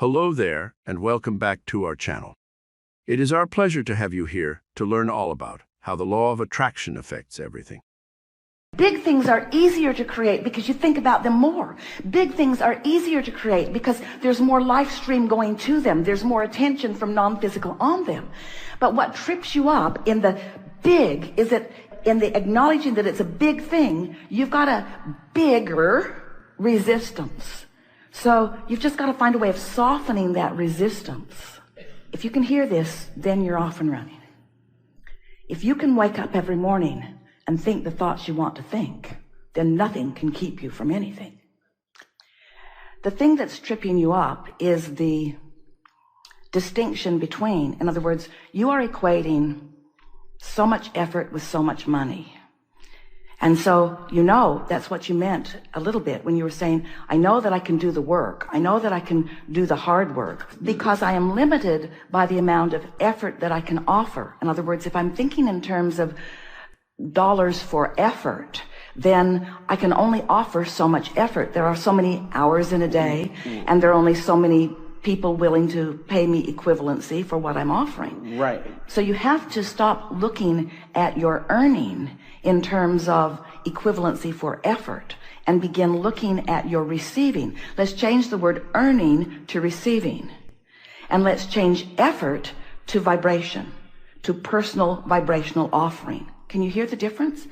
Hello there, and welcome back to our channel. It is our pleasure to have you here to learn all about how the law of attraction affects everything. Big things are easier to create because you think about them more. Big things are easier to create because there's more life stream going to them. There's more attention from non-physical on them. But what trips you up in the big is that in the acknowledging that it's a big thing, you've got a bigger resistance. So you've just got to find a way of softening that resistance. If you can hear this, then you're off and running. If you can wake up every morning and think the thoughts you want to think, then nothing can keep you from anything. The thing that's tripping you up is the distinction between, in other words, you are equating so much effort with so much money. And so, you know, that's what you meant a little bit when you were saying, I know that I can do the work. I know that I can do the hard work because I am limited by the amount of effort that I can offer. In other words, if I'm thinking in terms of dollars for effort, then I can only offer so much effort. There are so many hours in a day, and there are only so many people willing to pay me equivalency for what I'm offering. Right. So you have to stop looking at your earning in terms of equivalency for effort and begin looking at your receiving. Let's change the word earning to receiving. And let's change effort to vibration, to personal vibrational offering. Can you hear the difference?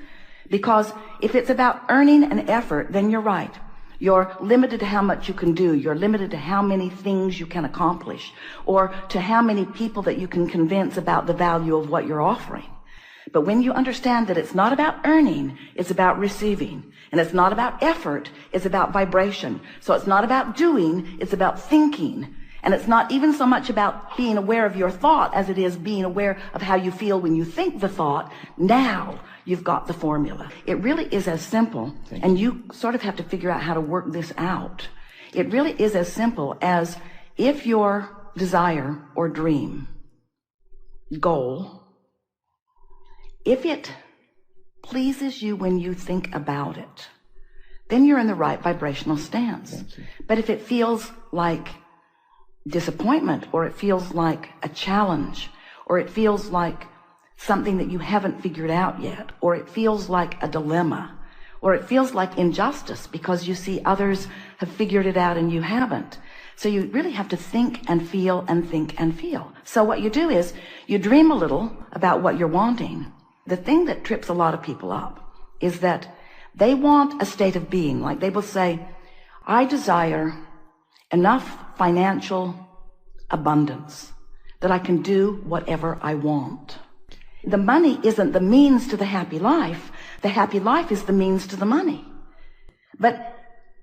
Because if it's about earning and effort, then you're right. You're limited to how much you can do. You're limited to how many things you can accomplish, or to how many people that you can convince about the value of what you're offering. But when you understand that it's not about earning, it's about receiving. And it's not about effort, it's about vibration. So it's not about doing, it's about thinking. And it's not even so much about being aware of your thought as it is being aware of how you feel when you think the thought. Now you've got the formula. It really is as simple, and you sort of have to figure out how to work this out. It really is as simple as if your desire or dream, goal, if it pleases you when you think about it, then you're in the right vibrational stance. But if it feels like disappointment, or it feels like a challenge, or it feels like something that you haven't figured out yet, or it feels like a dilemma, or it feels like injustice because you see others have figured it out and you haven't. So you really have to think and feel and think and feel. So what you do is you dream a little about what you're wanting. The thing that trips a lot of people up is that they want a state of being. Like they will say, I desire enough financial abundance that I can do whatever I want. The money isn't the means to the happy life. The happy life is the means to the money. But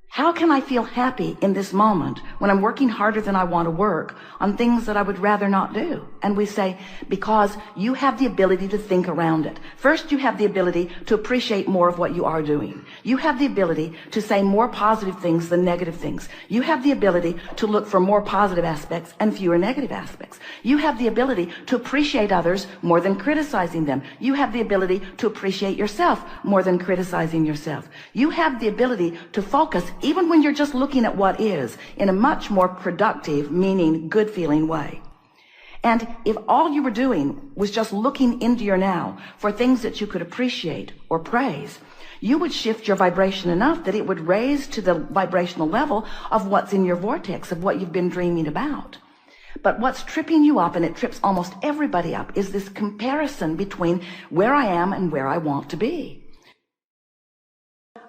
how can I feel happy in this moment when I'm working harder than I want to work on things that I would rather not do? And we say, because you have the ability to think around it. First, you have the ability to appreciate more of what you are doing. You have the ability to say more positive things than negative things. You have the ability to look for more positive aspects and fewer negative aspects. You have the ability to appreciate others more than criticizing them. You have the ability to appreciate yourself more than criticizing yourself. You have the ability to focus even when you're just looking at what is, in a much more productive, meaning good feeling way. And if all you were doing was just looking into your now for things that you could appreciate or praise, you would shift your vibration enough that it would raise to the vibrational level of what's in your vortex, of what you've been dreaming about. But what's tripping you up, and it trips almost everybody up, is this comparison between where I am and where I want to be.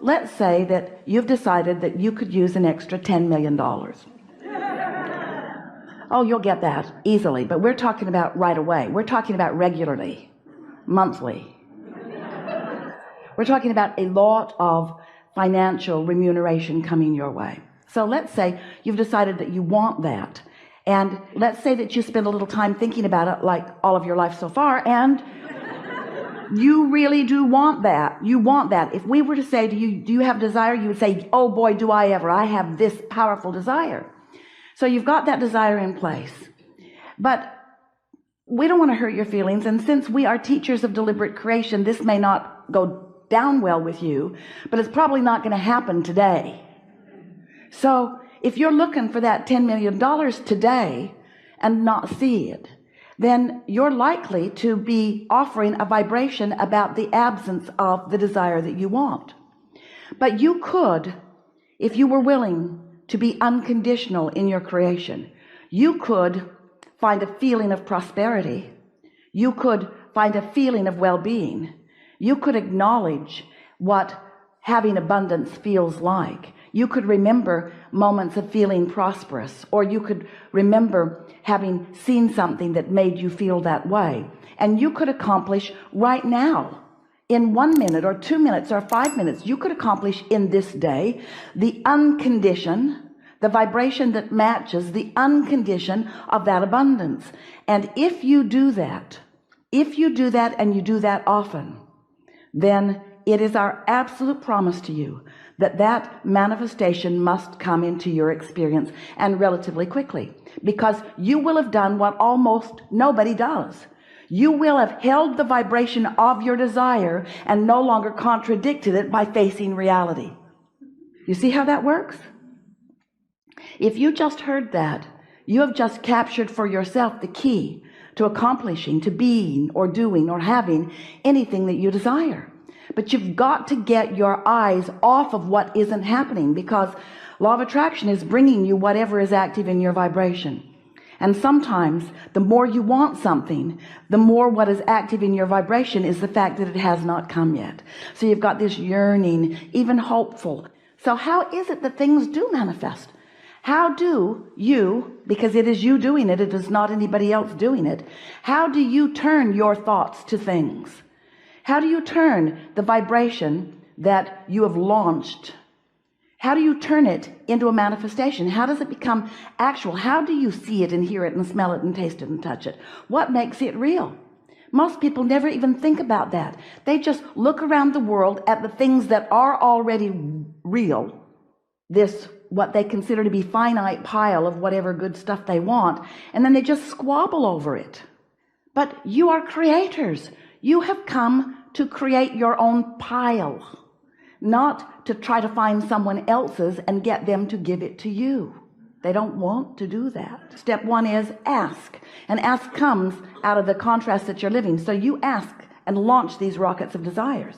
Let's say that you've decided that you could use an extra $10 million. Oh, you'll get that easily, but we're talking about right away. We're talking about regularly, monthly. We're talking about a lot of financial remuneration coming your way. So let's say you've decided that you want that. And let's say that you spend a little time thinking about it, like all of your life so far, and you really do want that. You want that. If we were to say to you, do you have desire? You would say, oh boy, do I ever. I have this powerful desire. So you've got that desire in place. But we don't want to hurt your feelings. And since we are teachers of deliberate creation, this may not go down well with you, but it's probably not going to happen today. So if you're looking for that $10 million today and not see it, then you're likely to be offering a vibration about the absence of the desire that you want. But you could, if you were willing to be unconditional in your creation, you could find a feeling of prosperity. You could find a feeling of well-being. You could acknowledge what having abundance feels like. You could remember moments of feeling prosperous, or you could remember having seen something that made you feel that way. And you could accomplish right now, in 1 minute or 2 minutes or 5 minutes, you could accomplish in this day the uncondition, the vibration that matches the uncondition of that abundance. And if you do that and you do that often, then it is our absolute promise to you that that manifestation must come into your experience, and relatively quickly, because you will have done what almost nobody does. You will have held the vibration of your desire and no longer contradicted it by facing reality. You see how that works? If you just heard that, you have just captured for yourself the key to accomplishing, to being or doing or having anything that you desire. But you've got to get your eyes off of what isn't happening, because law of attraction is bringing you whatever is active in your vibration. And sometimes the more you want something, the more what is active in your vibration is the fact that it has not come yet. So you've got this yearning, even hopeful. So how is it that things do manifest? How do you, because it is you doing it, it is not anybody else doing it, how do you turn your thoughts to things? How do you turn the vibration that you have launched? How do you turn it into a manifestation? How does it become actual? How do you see it and hear it and smell it and taste it and touch it? What makes it real? Most people never even think about that. They just look around the world at the things that are already real, this what they consider to be finite pile of whatever good stuff they want, and then they just squabble over it. But you are creators. You have come to create your own pile, not to try to find someone else's and get them to give it to you. They don't want to do that. Step one is ask, and ask comes out of the contrast that you're living. So you ask and launch these rockets of desires.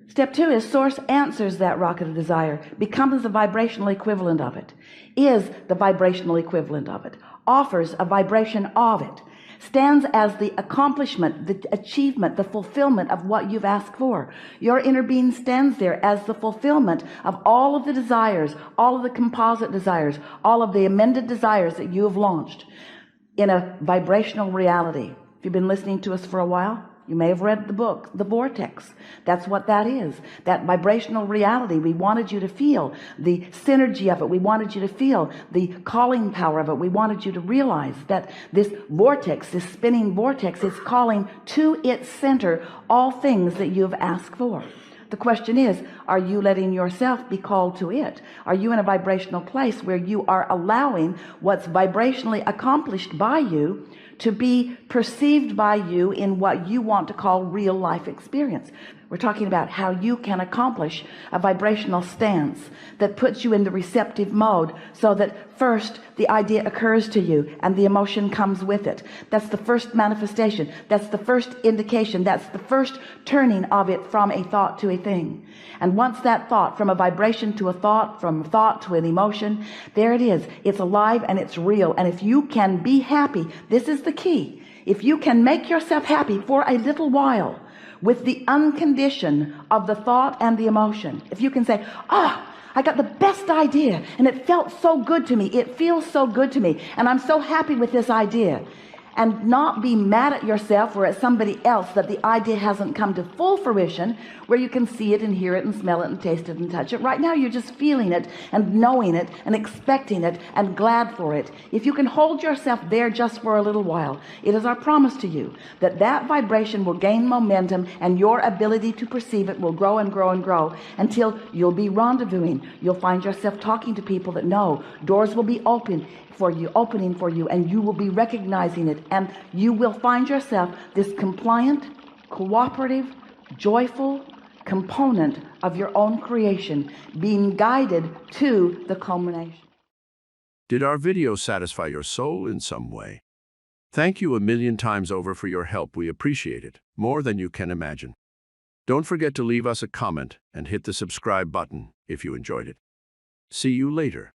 Step two is source answers that rocket of desire, becomes the vibrational equivalent of it, is the vibrational equivalent of it, offers a vibration of it, stands as the accomplishment, the achievement, the fulfillment of what you've asked for. Your inner being stands there as the fulfillment of all of the desires, all of the composite desires, all of the amended desires that you have launched in a vibrational reality. If you've been listening to us for a while, you may have read the book, The Vortex. That's what that is. That vibrational reality. We wanted you to feel the synergy of it. We wanted you to feel the calling power of it. We wanted you to realize that this vortex, this spinning vortex, is calling to its center all things that you have asked for. The question is, are you letting yourself be called to it? Are you in a vibrational place where you are allowing what's vibrationally accomplished by you to be perceived by you in what you want to call real life experience? We're talking about how you can accomplish a vibrational stance that puts you in the receptive mode, so that first the idea occurs to you and the emotion comes with it. That's the first manifestation. That's the first indication. That's the first turning of it from a thought to a thing. And once that thought, from a vibration to a thought, from a thought to an emotion, there it is. It's alive and it's real. And if you can be happy, this is the key. If you can make yourself happy for a little while with the uncondition of the thought and the emotion, if you can say, I got the best idea and it felt so good to me, it feels so good to me, and I'm so happy with this idea, and not be mad at yourself or at somebody else that the idea hasn't come to full fruition, where you can see it and hear it and smell it and taste it and touch it. Right now you're just feeling it and knowing it and expecting it and glad for it. If you can hold yourself there just for a little while, it is our promise to you that that vibration will gain momentum, and your ability to perceive it will grow and grow and grow until you'll be rendezvousing. You'll find yourself talking to people that know doors will be opening for you, and you will be recognizing it, and you will find yourself this compliant, cooperative, joyful component of your own creation, being guided to the culmination. Did our video satisfy your soul in some way? Thank you a million times over for your help. We appreciate it more than you can imagine. Don't forget to leave us a comment and hit the subscribe button if you enjoyed it. See you later.